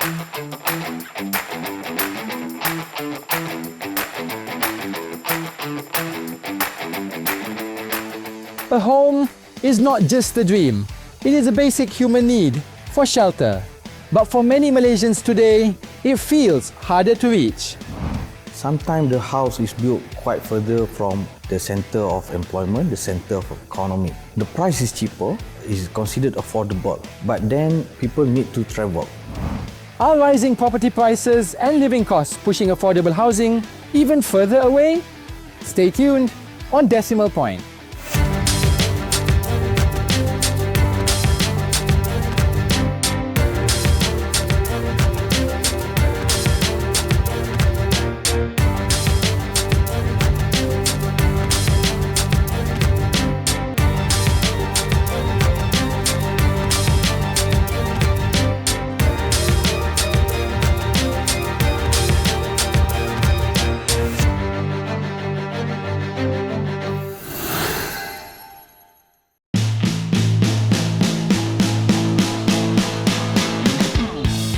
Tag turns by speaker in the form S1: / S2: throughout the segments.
S1: A home is not just a dream. It is a basic human need for shelter. But for many Malaysians today, it feels harder to reach.
S2: Sometimes the house is built quite further from the center of employment, the center of economy. The price is cheaper, is considered affordable, but then people need to travel.
S1: Are rising property prices and living costs pushing affordable housing even further away? Stay tuned on Decimal Point.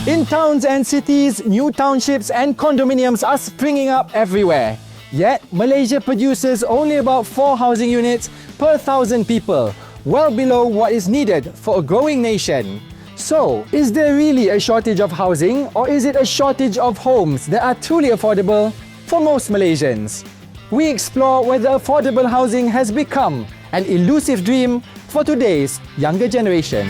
S1: In towns and cities, new townships and condominiums are springing up everywhere. Yet, Malaysia produces only about 4 housing units per 1,000 people, well below what is needed for a growing nation. So, is there really a shortage of housing, or is it a shortage of homes that are truly affordable for most Malaysians? We explore whether affordable housing has become an elusive dream for today's younger generation.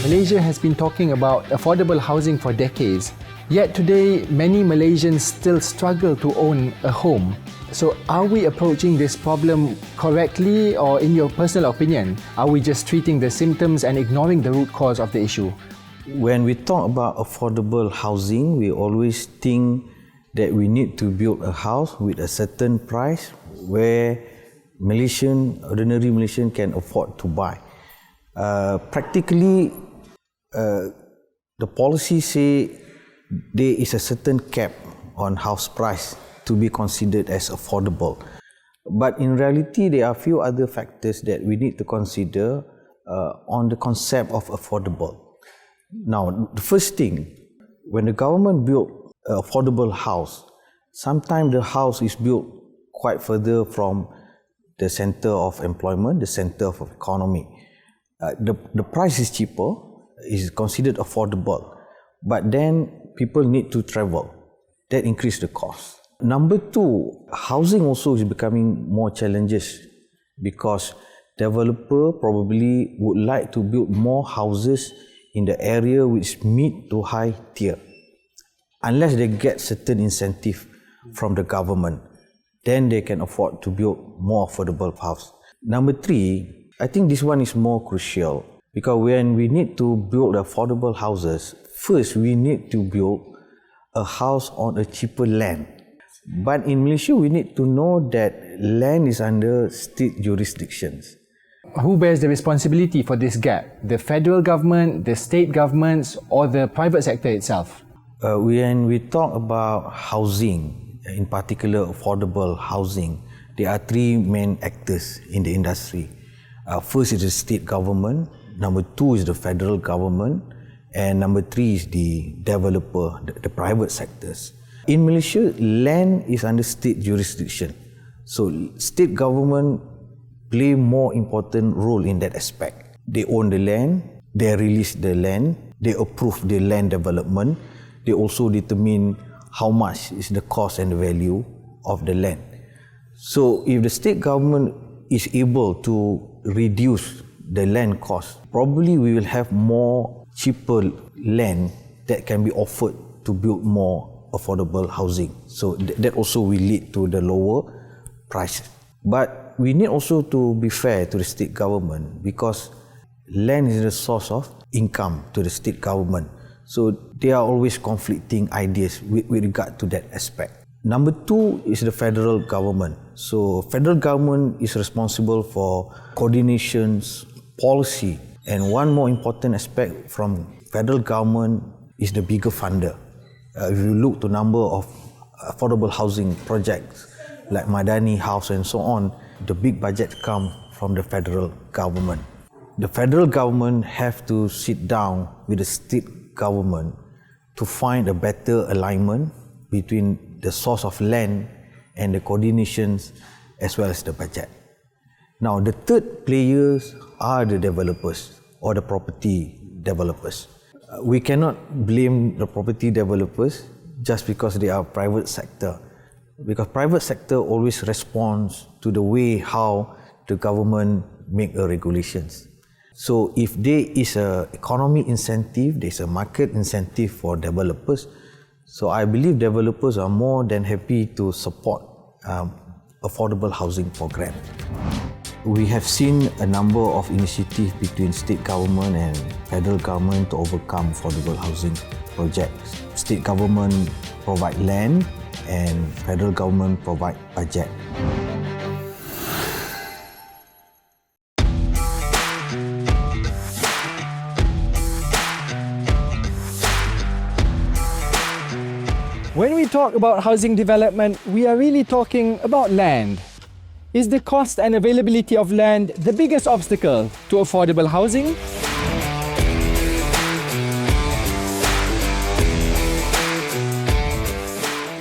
S1: Malaysia has been talking about affordable housing for decades. Yet today, many Malaysians still struggle to own a home. So are we approaching this problem correctly, or in your personal opinion, are we just treating the symptoms and ignoring the root cause of the issue?
S2: When we talk about affordable housing, we always think that we need to build a house with a certain price where ordinary Malaysian can afford to buy. Practically, the policy say there is a certain cap on house price to be considered as affordable. But in reality, there are a few other factors that we need to consider on the concept of affordable. Now, the first thing, when the government built an affordable house, sometimes the house is built quite further from the center of employment, the center of economy. The price is cheaper, is considered affordable, but then people need to travel. That increases the cost. Number two, housing also is becoming more challenges because developer probably would like to build more houses in the area which mid to high tier. Unless they get certain incentive from the government, then they can afford to build more affordable house. Number three, I think this one is more crucial because when we need to build affordable houses, first we need to build a house on a cheaper land. But in Malaysia, we need to know that land is under state jurisdictions.
S1: Who bears the responsibility for this gap? The federal government, the state governments, or the private sector itself?
S2: When we talk about housing, in particular affordable housing, there are 3 main actors in the industry. First is the state government, number 2 is the federal government, and number 3 is the developer, the private sectors. In Malaysia, land is under state jurisdiction. So state government play more important role in that aspect. They own the land, they release the land, they approve the land development, they also determine how much is the cost and the value of the land. So if the state government is able to reduce the land cost, probably we will have more cheaper land that can be offered to build more affordable housing. So that also will lead to the lower price. But we need also to be fair to the state government because land is the source of income to the state government. So there are always conflicting ideas with regard to that aspect. Number 2 is the federal government. So federal government is responsible for coordinations, policy, and one more important aspect from federal government is the bigger funder. If you look to number of affordable housing projects like Madani House and so on, the big budget come from the federal government. The federal government have to sit down with the state government to find a better alignment between the source of land and the coordinations as well as the budget. Now, the third players are the developers or the property developers. We cannot blame the property developers just because they are private sector, because private sector always responds to the way how the government make the regulations. So if there is a economic incentive, there is a market incentive for developers. So I believe developers are more than happy to support affordable housing program. We have seen a number of initiatives between state government and federal government to overcome affordable housing projects. State government provide land and federal government provide budget.
S1: When we talk about housing development, we are really talking about land. Is the cost and availability of land the biggest obstacle to affordable housing?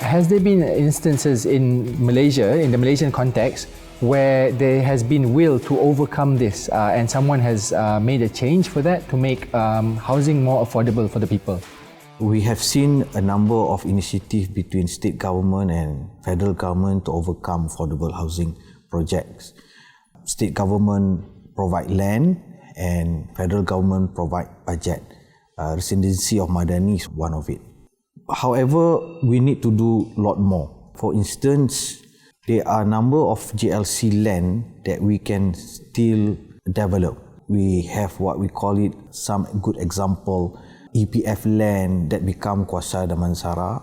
S1: Has there been instances in Malaysia, in the Malaysian context, where there has been will to overcome this and someone has made a change for that to make housing more affordable for the people?
S2: We have seen a number of initiatives between state government and federal government to overcome affordable housing projects. State government provide land and federal government provide budget. Residency of Madani is one of it. However, we need to do a lot more. For instance, there are a number of GLC land that we can still develop. We have what we call it, some good example, EPF land that become Kuasa Damansara.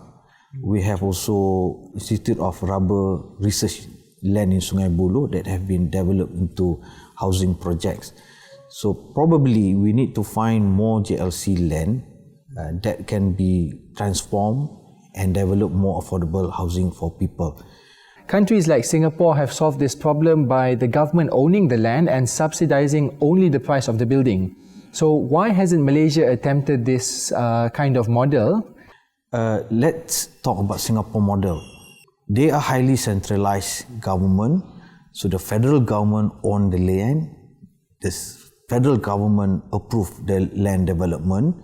S2: We have also Institute of Rubber Research land in Sungai Buloh that have been developed into housing projects. So probably we need to find more GLC land that can be transformed and develop more affordable housing for people.
S1: Countries like Singapore have solved this problem by the government owning the land and subsidizing only the price of the building. So why hasn't Malaysia attempted this kind of model?
S2: Let's talk about Singapore model. They are highly centralized government. So the federal government own the land. The federal government approve the land development.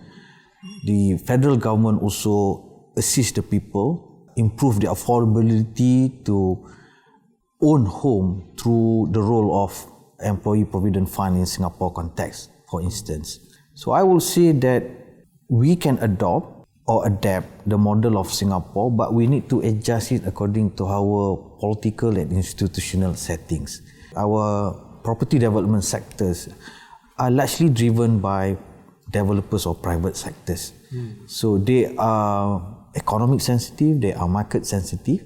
S2: The federal government also assist the people, improve the affordability to own home through the role of Employee Provident Fund in Singapore context, for instance. So I will say that we can adopt or adapt the model of Singapore, but we need to adjust it according to our political and institutional settings. Our property development sectors are largely driven by developers or private sectors. So they are economic sensitive, they are market sensitive.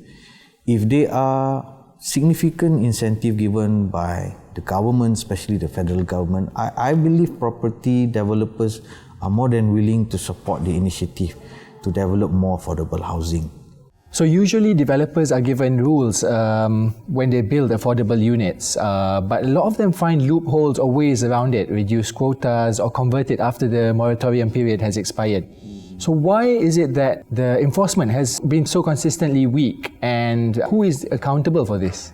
S2: If there are significant incentive given by the government, especially the federal government, I believe property developers are more than willing to support the initiative to develop more affordable housing.
S1: So usually developers are given rules when they build affordable units, but a lot of them find loopholes or ways around it, reduce quotas or convert it after the moratorium period has expired. So why is it that the enforcement has been so consistently weak, and who is accountable for this?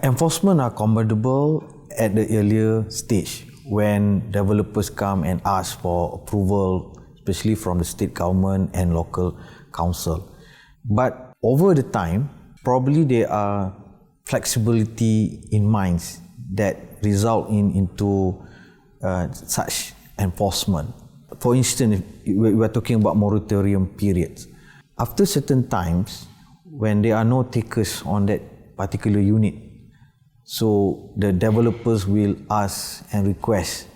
S2: Enforcement are commendable at the earlier stage when developers come and ask for approval, especially from the state government and local council. But over the time, probably there are flexibility in minds that result into such enforcement. For instance, if we are talking about moratorium periods. After certain times, when there are no takers on that particular unit, so the developers will ask and request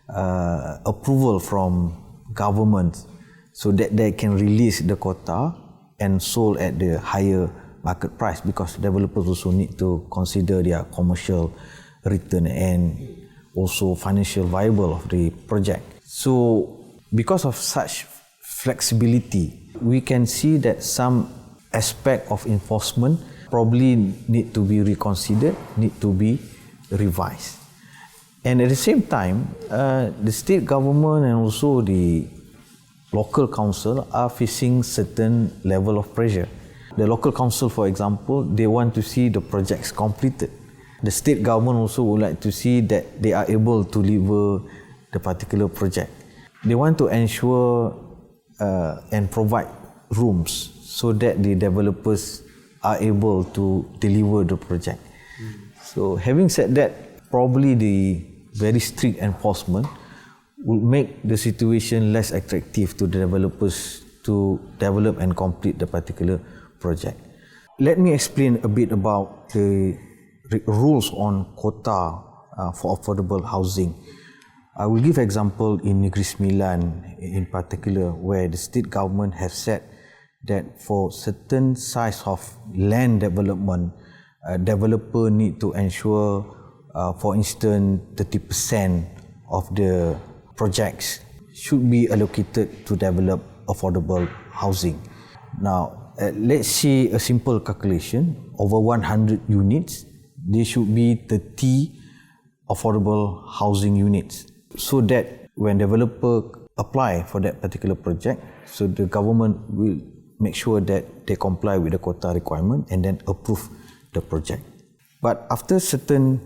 S2: approval from government so that they can release the quota and sold at the higher market price, because developers also need to consider their commercial return and also financial viable of the project. So because of such flexibility, we can see that some aspect of enforcement probably need to be reconsidered, need to be revised. And at the same time, the state government and also the local council are facing certain level of pressure. The local council, for example, they want to see the projects completed. The state government also would like to see that they are able to deliver the particular project. They want to ensure and provide rooms so that the developers are able to deliver the project. So having said that, probably the very strict enforcement will make the situation less attractive to the developers to develop and complete the particular project. Let me explain a bit about the rules on quota for affordable housing. I will give example in Negeri Sembilan in particular, where the state government has said that for certain size of land development, developer need to ensure, for instance, 30% of the projects should be allocated to develop affordable housing. Now, let's say a simple calculation, over 100 units, there should be 30 affordable housing units, so that when developer apply for that particular project, so the government will make sure that they comply with the quota requirement and then approve the project. But after certain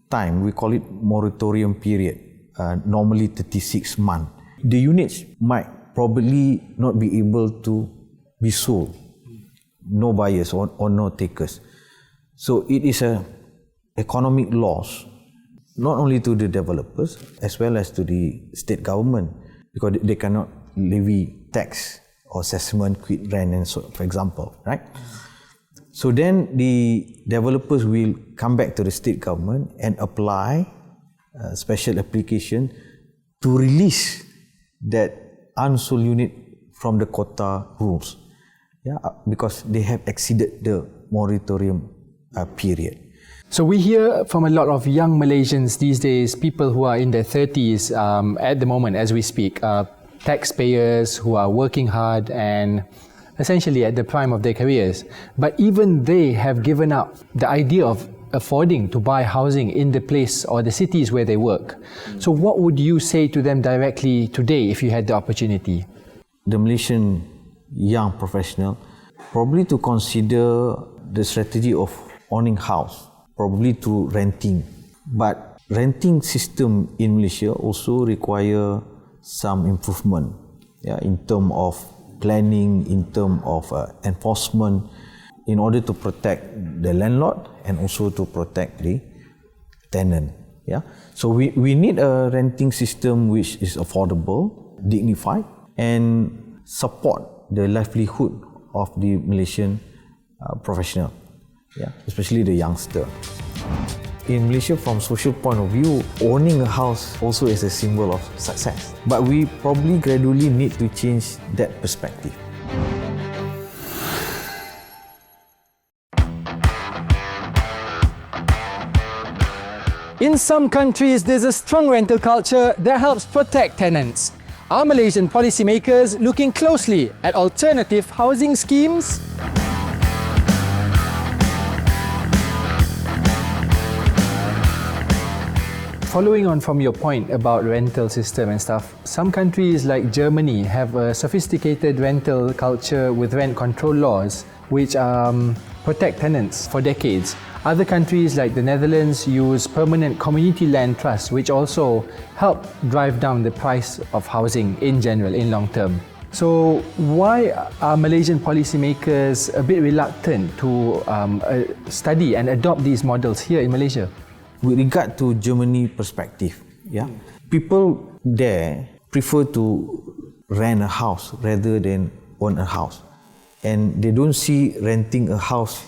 S2: time, we call it moratorium period, normally 36 months, the units might probably not be able to be sold, no buyers or no takers. So it is a economic loss, not only to the developers as well as to the state government, because they cannot levy tax or assessment, quit rent, and so, for example, right? So then the developers will come back to the state government and apply a special application to release that unsold unit from the quota rules, because they have exceeded the moratorium period.
S1: So we hear from a lot of young Malaysians these days, people who are in their 30s at the moment as we speak, taxpayers who are working hard and essentially at the prime of their careers. But even they have given up the idea of affording to buy housing in the place or the cities where they work. So what would you say to them directly today if you had the opportunity?
S2: The Malaysian young professional probably to consider the strategy of owning house, probably through renting. But renting system in Malaysia also require some improvement, in terms of planning, in terms of enforcement, in order to protect the landlord and also to protect the tenant. So we need a renting system which is affordable, dignified, and support the livelihood of the Malaysian professional, especially the youngster. In Malaysia, from social point of view, owning a house also is a symbol of success. But we probably gradually need to change that perspective.
S1: In some countries, there's a strong rental culture that helps protect tenants. Are Malaysian policymakers looking closely at alternative housing schemes? Following on from your point about rental system and stuff, some countries like Germany have a sophisticated rental culture with rent control laws which protect tenants for decades. Other countries like the Netherlands use permanent community land trusts which also help drive down the price of housing in general, in long term. So why are Malaysian policymakers a bit reluctant to study and adopt these models here in Malaysia?
S2: With regard to Germany perspective, people there prefer to rent a house rather than own a house, and they don't see renting a house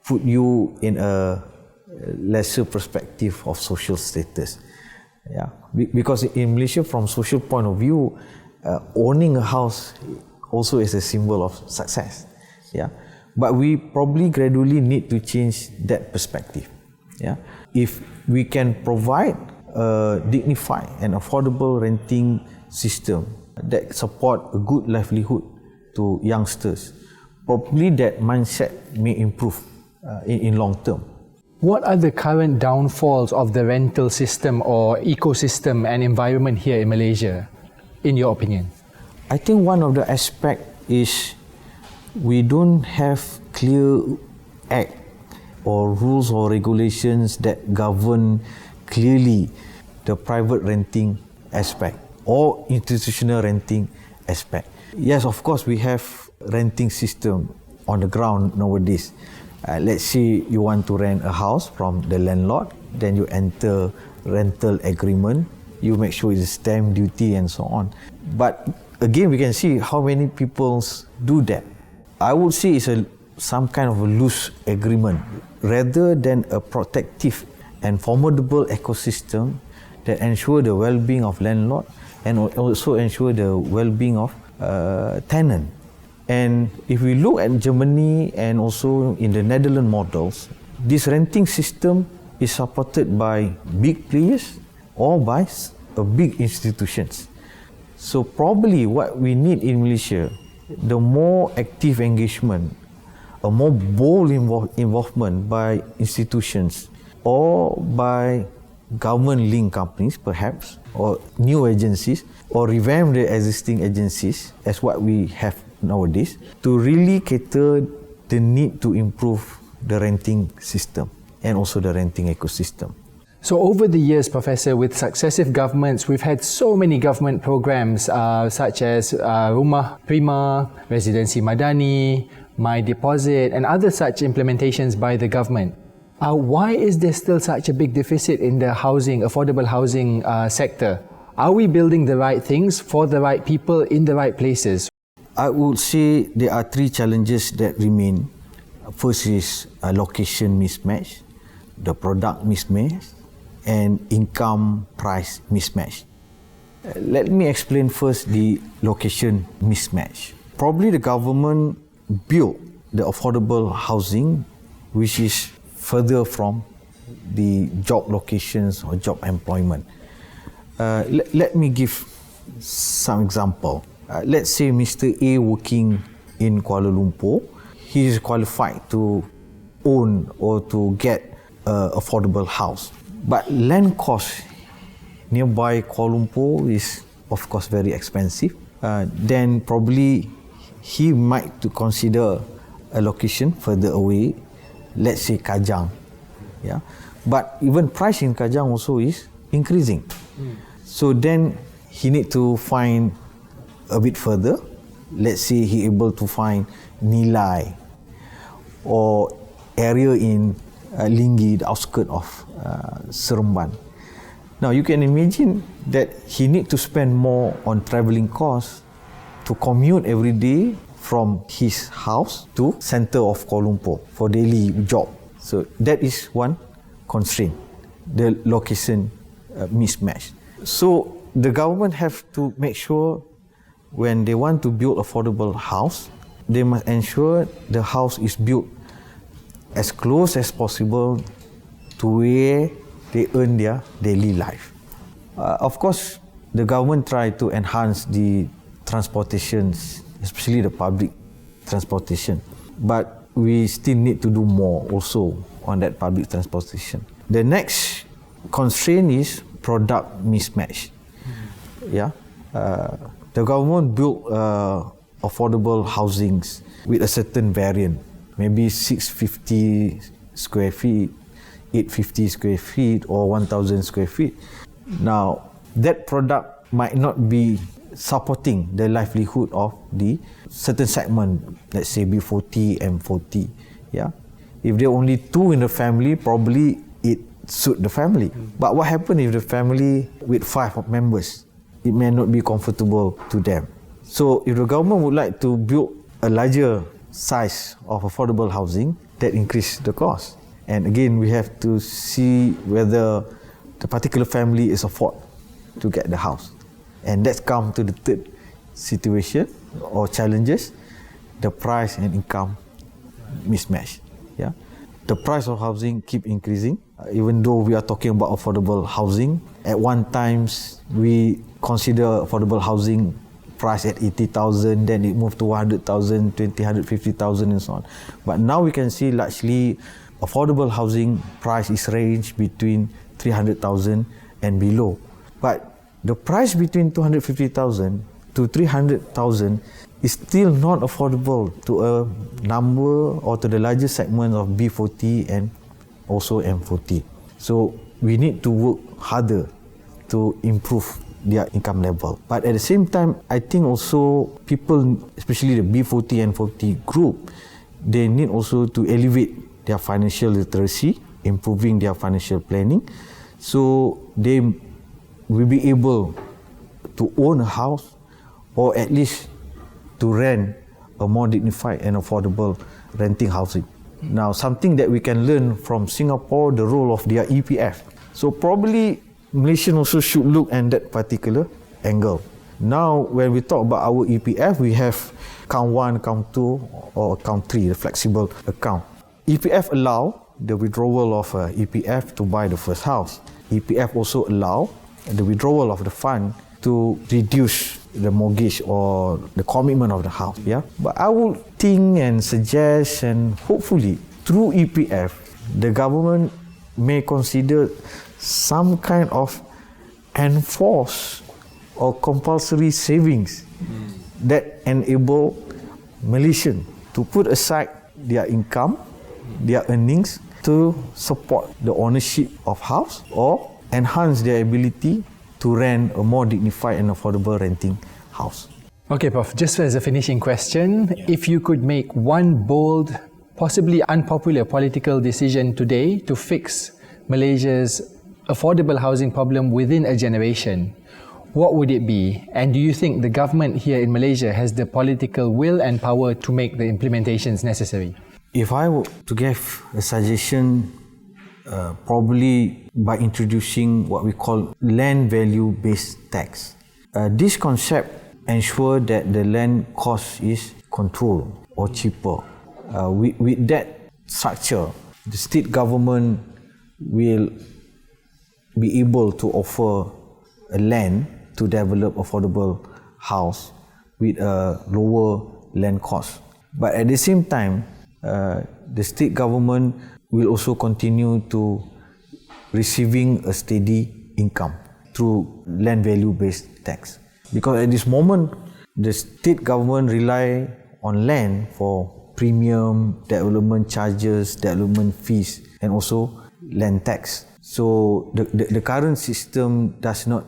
S2: put you in a lesser perspective of social status. Because in Malaysia, from social point of view, owning a house also is a symbol of success. But we probably gradually need to change that perspective. If we can provide a dignified and affordable renting system that support a good livelihood to youngsters, probably that mindset may improve in long term.
S1: What are the current downfalls of the rental system or ecosystem and environment here in Malaysia, in your opinion?
S2: I think one of the aspects is we don't have clear act or rules or regulations that govern clearly the private renting aspect or institutional renting aspect. Yes, of course, we have renting system on the ground nowadays. Let's say you want to rent a house from the landlord, then you enter rental agreement, you make sure it's stamp duty and so on. But again, we can see how many people do that. I would say it's some kind of a loose agreement rather than a protective and formidable ecosystem that ensure the well-being of landlord and also ensure the well-being of tenant. And if we look at Germany and also in the Netherlands models, this renting system is supported by big players or by big institutions. So probably what we need in Malaysia, the more active engagement, a more bold involvement by institutions or by government-linked companies perhaps, or new agencies, or revamp the existing agencies as what we have nowadays to really cater the need to improve the renting system and also the renting ecosystem.
S1: So over the years, Professor, with successive governments, we've had so many government programs such as Rumah Prima, Residency Madani, My Deposit and other such implementations by the government. Why is there still such a big deficit in the housing, affordable housing sector? Are we building the right things for the right people in the right places?
S2: I would say there are three challenges that remain. First is location mismatch, the product mismatch, and income price mismatch. Let me explain first the location mismatch. Probably the government built the affordable housing which is further from the job locations or job employment. Let me give some example. Let's say Mr. A working in Kuala Lumpur, he is qualified to own or to get an affordable house. But land cost nearby Kuala Lumpur is of course very expensive. Then probably he might to consider a location further away, let's say Kajang. Yeah, but even price in Kajang also is increasing. So then he need to find a bit further. Let's say he able to find Nilai or area in Linggi, the outskirts of Seremban. Now you can imagine that he need to spend more on travelling costs to commute every day from his house to center of Kuala Lumpur for daily job. So that is one constraint, the location mismatch. So the government have to make sure when they want to build affordable house, they must ensure the house is built as close as possible to where they earn their daily life. Of course, the government try to enhance the transportation, especially the public transportation. But we still need to do more also on that public transportation. The next constraint is product mismatch. Yeah, the government built affordable housings with a certain variant, maybe 650 square feet, 850 square feet, or 1,000 square feet. Now, that product might not be supporting the livelihood of the certain segment, let's say B40, M40. Yeah, if there are only two in the family, probably it suit the family. But what happens if the family with 5 members? It may not be comfortable to them. So if the government would like to build a larger size of affordable housing, that increase the cost. And again, we have to see whether the particular family is afford to get the house. And that's come to the third situation or challenges, the price and income mismatch. Yeah, the price of housing keep increasing. Even though we are talking about affordable housing, at one times we consider affordable housing priced at 80,000, then it moved to 100,000, 20, 150,000 and so on. But now we can see largely affordable housing price is ranged between 300,000 and below. But the price between 250,000 to 300,000 is still not affordable to a number or to the largest segment of B40 and also M40. So we need to work harder to improve their income level. But at the same time, I think also people, especially the B40 and 40 group, they need also to elevate their financial literacy, improving their financial planning, so they will be able to own a house or at least to rent a more dignified and affordable renting housing. Now, something that we can learn from Singapore, the role of their EPF. So probably Malaysians also should look at that particular angle. Now, when we talk about our EPF, we have account 1, account 2 or account 3, the flexible account. EPF allow the withdrawal of EPF to buy the first house. EPF also allow the withdrawal of the fund to reduce the mortgage or the commitment of the house. Yeah, but I would think and suggest, and hopefully through EPF, the government may consider some kind of enforced or compulsory savings that enable Malaysians to put aside their income, their earnings, to support the ownership of house or enhance their ability to rent a more dignified and affordable renting house.
S1: Okay, Prof, just as a finishing question, if you could make one bold, possibly unpopular political decision today to fix Malaysia's affordable housing problem within a generation, what would it be? And do you think the government here in Malaysia has the political will and power to make the implementations necessary?
S2: If I were to give a suggestion, probably by introducing what we call land value based tax. This concept ensures that the land cost is controlled or cheaper. With that structure, the state government will be able to offer a land to develop affordable house with a lower land cost. But at the same time, the state government will also continue to receiving a steady income through land value based tax. Because at this moment, the state government rely on land for premium, development charges, development fees, and also land tax. So the current system does not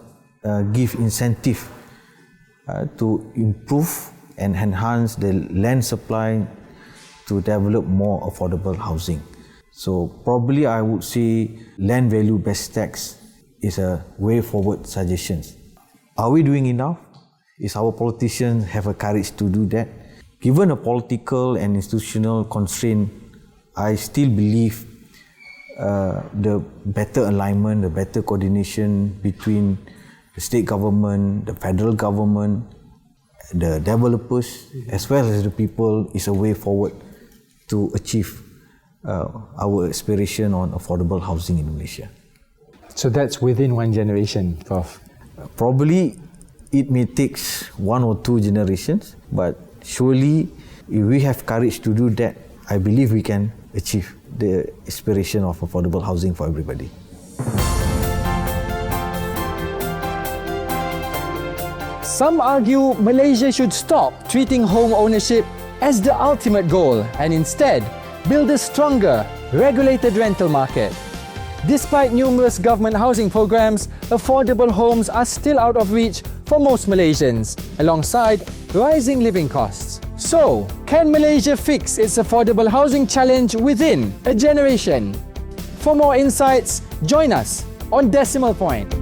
S2: give incentive to improve and enhance the land supply to develop more affordable housing. So probably I would say land value based tax is a way forward suggestion. Are we doing enough? Is our politicians have a courage to do that? Given a political and institutional constraint, I still believe the better alignment, the better coordination between the state government, the federal government, the developers, as well as the people is a way forward to achieve our aspiration on affordable housing in Malaysia.
S1: So that's within one generation, Prof.
S2: Probably it may take 1 or 2 generations, but surely if we have courage to do that, I believe we can achieve the aspiration of affordable housing for everybody.
S1: Some argue Malaysia should stop treating home ownership as the ultimate goal and instead build a stronger, regulated rental market. Despite numerous government housing programs, affordable homes are still out of reach for most Malaysians, alongside rising living costs. So, can Malaysia fix its affordable housing challenge within a generation? For more insights, join us on Decimal Point.